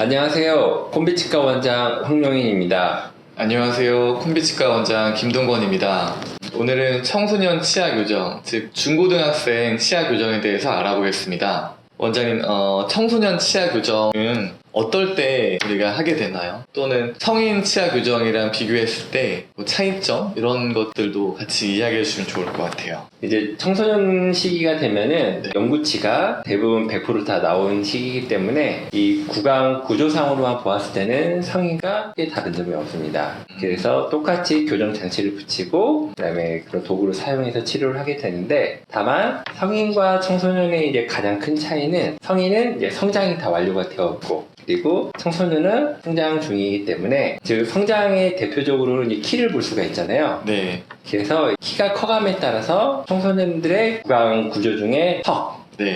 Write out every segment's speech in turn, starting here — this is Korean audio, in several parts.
안녕하세요. 콤비치과 원장 황용인입니다. 안녕하세요. 콤비치과 원장 김동건입니다. 오늘은 청소년 치아 교정, 즉 중고등학생 치아 교정에 대해서 알아보겠습니다. 원장님, 청소년 치아 교정은 어떨 때 우리가 하게 되나요? 또는 성인 치아 교정이랑 비교했을 때 뭐 차이점? 이런 것들도 같이 이야기해 주시면 좋을 것 같아요. 이제 청소년 시기가 되면은 연구치가 대부분 100% 다 나온 시기이기 때문에 이 구강 구조상으로만 보았을 때는 성인과 크게 다른 점이 없습니다. 그래서 똑같이 교정 장치를 붙이고 그다음에 그런 도구를 사용해서 치료를 하게 되는데, 다만 성인과 청소년의 이제 가장 큰 차이는 성인은 이제 성장이 다 완료가 되었고, 그리고 청소년은 성장 중이기 때문에, 즉 성장의 대표적으로는 이 키를 볼 수가 있잖아요. 네. 그래서 키가 커감에 따라서 청소년들의 구강 구조 중에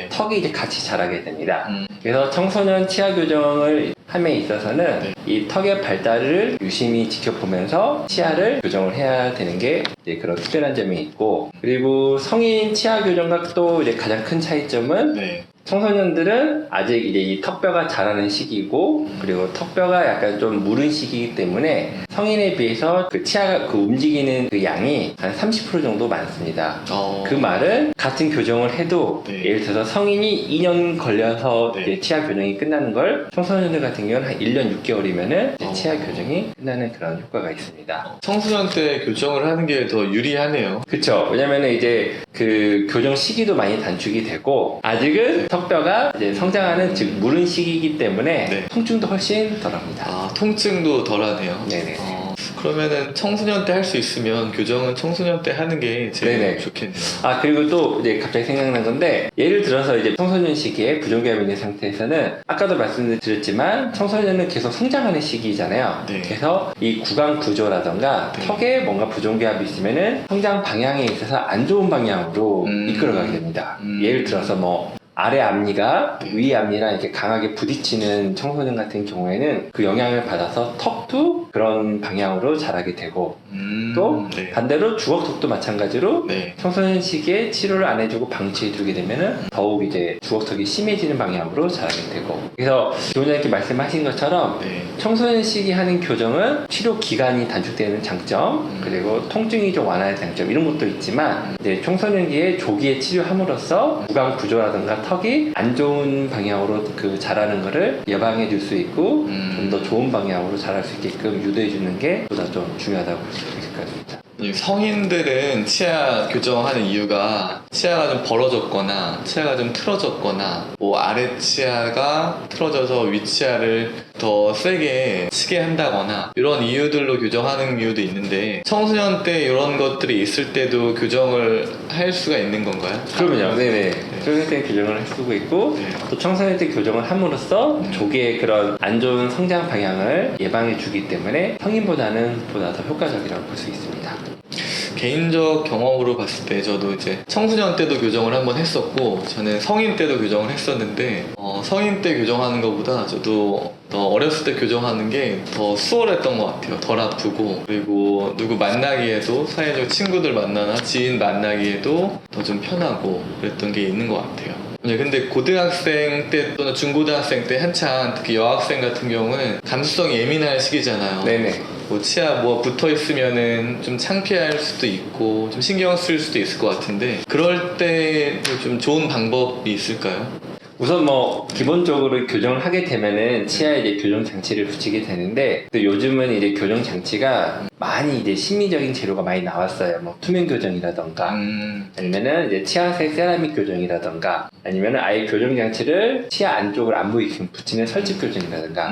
턱이 이제 같이 자라게 됩니다. 그래서 청소년 치아 교정을 함에 있어서는 네. 이 턱의 발달을 유심히 지켜보면서 치아를 교정을 해야 되는 게 이제 그런 특별한 점이 있고, 그리고 성인 치아 교정과 또 이제 가장 큰 차이점은 네. 청소년들은 아직 이제 이 턱뼈가 자라는 시기고, 그리고 턱뼈가 약간 좀 무른 시기이기 때문에 성인에 비해서 그 치아가 그 움직이는 그 양이 한 30% 정도 많습니다. 그 말은 같은 교정을 해도 네. 예를 들어서 성인이 2년 걸려서 네. 이제 치아 교정이 끝나는 걸 청소년들 같은 경우는 한 1년 6개월이면은 치아 교정이 끝나는 그런 효과가 있습니다. 청소년 때 교정을 하는 게 더 유리하네요. 그쵸. 왜냐면은 이제 그 교정 시기도 많이 단축이 되고, 아직은 턱뼈가 이제 성장하는, 즉 무른 시기이기 때문에 네. 통증도 훨씬 덜합니다. 통증도 덜하네요. 네네. 그러면은 청소년 때 할 수 있으면 교정은 청소년 때 하는 게 제일 네네. 좋겠네요. 그리고 또 이제 갑자기 생각난 건데, 예를 들어서 이제 청소년 시기에 부종기압이 있는 상태에서는 아까도 말씀드렸지만 청소년은 계속 성장하는 시기잖아요. 네. 그래서 이 구강 구조라던가 네. 턱에 뭔가 부종기압이 있으면은 성장 방향에 있어서 안 좋은 방향으로 이끌어가게 됩니다. 예를 들어서 뭐 아래 앞니가 위 앞니랑 이렇게 강하게 부딪히는 청소년 같은 경우에는 그 영향을 받아서 턱도 그런 방향으로 자라게 되고, 또 네. 반대로 주걱턱도 마찬가지로 네. 청소년 시기에 치료를 안 해주고 방치해두게 되면은 더욱 이제 주걱턱이 심해지는 방향으로 자라게 되고, 그래서 교원장님께 말씀하신 것처럼 네. 청소년 시기 하는 교정은 치료 기간이 단축되는 장점, 그리고 통증이 좀 완화되는 장점, 이런 것도 있지만 이제 청소년기에 조기에 치료함으로써 구강 구조라든가 턱이 안 좋은 방향으로 그 자라는 거를 예방해 줄 수 있고 좀 더 좋은 방향으로 자랄 수 있게끔 유도해 주는 게 보다 좀 중요하다고 볼 수 있을 것 같습니다. 이 성인들은 치아 교정하는 이유가 치아가 좀 벌어졌거나 치아가 좀 틀어졌거나 뭐 아래 치아가 틀어져서 위 치아를 더 세게 치게 한다거나 이런 이유들로 교정하는 이유도 있는데, 청소년 때 이런 것들이 있을 때도 교정을 할 수가 있는 건가요? 그러면요. 네네. 청소년 때 교정을 할 수가 있고, 네. 또 청소년 때 교정을 함으로써 조기에 그런 안 좋은 성장 방향을 예방해 주기 때문에 성인보다는 보다 더 효과적이라고 볼 수 있습니다. 개인적 경험으로 봤을 때 저도 이제 청소년 때도 교정을 한번 했었고, 저는 성인 때도 교정을 했었는데 성인 때 교정하는 것보다 저도 더 어렸을 때 교정하는 게 더 수월했던 것 같아요. 덜 아프고, 그리고 누구 만나기에도, 사회적 친구들 만나나 지인 만나기에도 더 좀 편하고 그랬던 게 있는 것 같아요. 근데 고등학생 때 또는 중고등학생 때 한창, 특히 여학생 같은 경우는 감수성이 예민할 시기잖아요. 네네. 뭐 치아 뭐 붙어 있으면은 좀 창피할 수도 있고 좀 신경 쓸 수도 있을 것 같은데, 그럴 때 좀 좋은 방법이 있을까요? 우선 뭐 기본적으로 교정을 하게 되면은 치아에 이제 교정 장치를 붙이게 되는데, 또 요즘은 이제 교정 장치가 많이 이제 심미적인 재료가 많이 나왔어요. 뭐 투명 교정이라던가 아니면은 이제 치아색 세라믹 교정이라던가, 아니면은 아예 교정 장치를 치아 안쪽을 안 보이게 붙이는 설치 교정이라던가,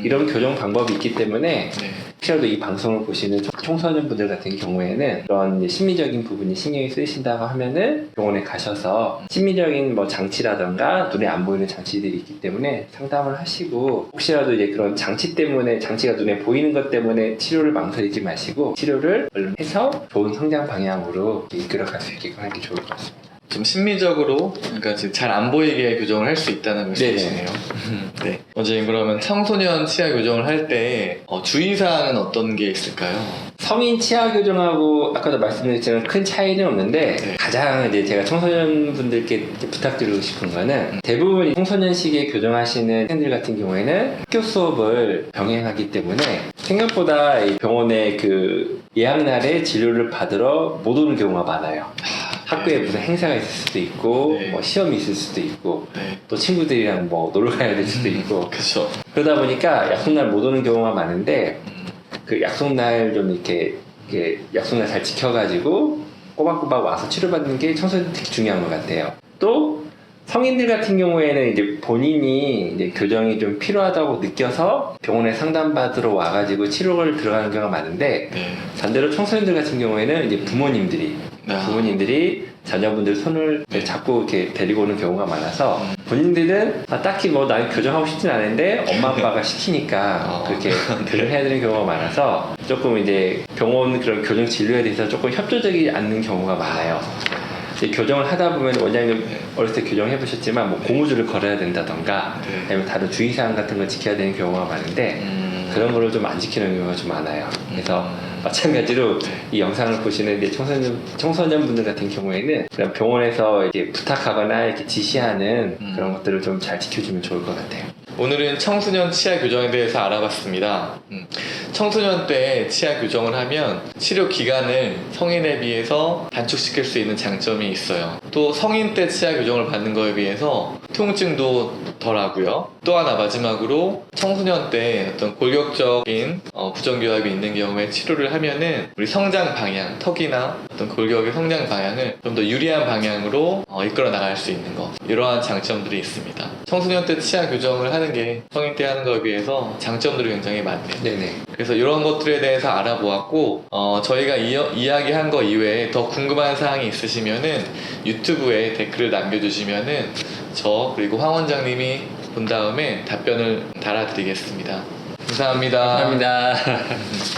이런 교정 방법이 있기 때문에 혹시라도 이 방송을 보시는 청소년분들 같은 경우에는 그런 이제 심미적인 부분이 신경이 쓰이신다고 하면은 병원에 가셔서 심미적인 뭐 장치라던가 눈에 안 보이는 장치들이 있기 때문에 상담을 하시고, 혹시라도 이제 그런 장치 때문에, 장치가 눈에 보이는 것 때문에 치료를 망설이지 마시고 치료를 얼른 해서 좋은 성장 방향으로 이끌어갈 수 있게끔 하는 게 좋을 것 같습니다. 좀 심미적으로, 그러니까 잘 안 보이게 교정을 할 수 있다는 말씀이시네요. 네. 원장님, 그러면 청소년 치아 교정을 할 때 주의사항은 어떤 게 있을까요? 성인 치아 교정하고 아까도 말씀드렸지만 큰 차이는 없는데 네. 가장 이제 제가 청소년분들께 이제 부탁드리고 싶은 거는 대부분 청소년 시기에 교정하시는 학생들 같은 경우에는 학교 수업을 병행하기 때문에 생각보다 이 병원에 그 예약날에 진료를 받으러 못 오는 경우가 많아요. 학교에 무슨 행사가 있을 수도 있고 네. 뭐 시험이 있을 수도 있고 네. 또 친구들이랑 뭐 놀러 가야 될 수도 있고 그쵸. 그러다 보니까 약속날 못 오는 경우가 많은데 그 약속날 좀 이렇게 약속날 잘 지켜가지고 꼬박꼬박 와서 치료받는 게 청소년 특히 중요한 것 같아요. 또 성인들 같은 경우에는 이제 본인이 이제 교정이 좀 필요하다고 느껴서 병원에 상담받으러 와가지고 치료를 들어가는 경우가 많은데 네. 반대로 청소년들 같은 경우에는 이제 부모님들이 자녀분들 손을 네. 잡고 이렇게 데리고 오는 경우가 많아서 본인들은 딱히 뭐 난 교정하고 싶진 않은데 엄마 아빠가 시키니까 그렇게 해야 되는 경우가 많아서 조금 이제 병원 그런 교정 진료에 대해서 조금 협조적이지 않는 경우가 많아요. 이제 교정을 하다 보면 원장님 어렸을 때 교정해 보셨지만 뭐 고무줄을 걸어야 된다던가 네. 아니면 다른 주의사항 같은 걸 지켜야 되는 경우가 많은데 그런 거를 좀 안 지키는 경우가 좀 많아요. 그래서 마찬가지로 이 영상을 보시는 이제 청소년분들 같은 경우에는 그냥 병원에서 이렇게 부탁하거나 이렇게 지시하는 그런 것들을 좀 잘 지켜주면 좋을 것 같아요. 오늘은 청소년 치아 교정에 대해서 알아봤습니다. 청소년 때 치아 교정을 하면 치료 기간을 성인에 비해서 단축시킬 수 있는 장점이 있어요. 또 성인 때 치아 교정을 받는 거에 비해서 통증도 덜하고요. 또 하나 마지막으로 청소년 때 어떤 골격적인 부정교합이 있는 경우에 치료를 하면은 우리 성장 방향, 턱이나 어떤 골격의 성장 방향을 좀 더 유리한 방향으로 이끌어 나갈 수 있는 것, 이러한 장점들이 있습니다. 청소년 때 치아 교정을 하는 게 성인 때 하는 거에 비해서 장점들이 굉장히 많네요. 네네. 그래서 이런 것들에 대해서 알아보았고 저희가 이야기한 거 이외에 더 궁금한 사항이 있으시면은 유튜브에 댓글을 남겨주시면은 저 그리고 황 원장님이 본 다음에 답변을 달아드리겠습니다. 감사합니다. 감사합니다.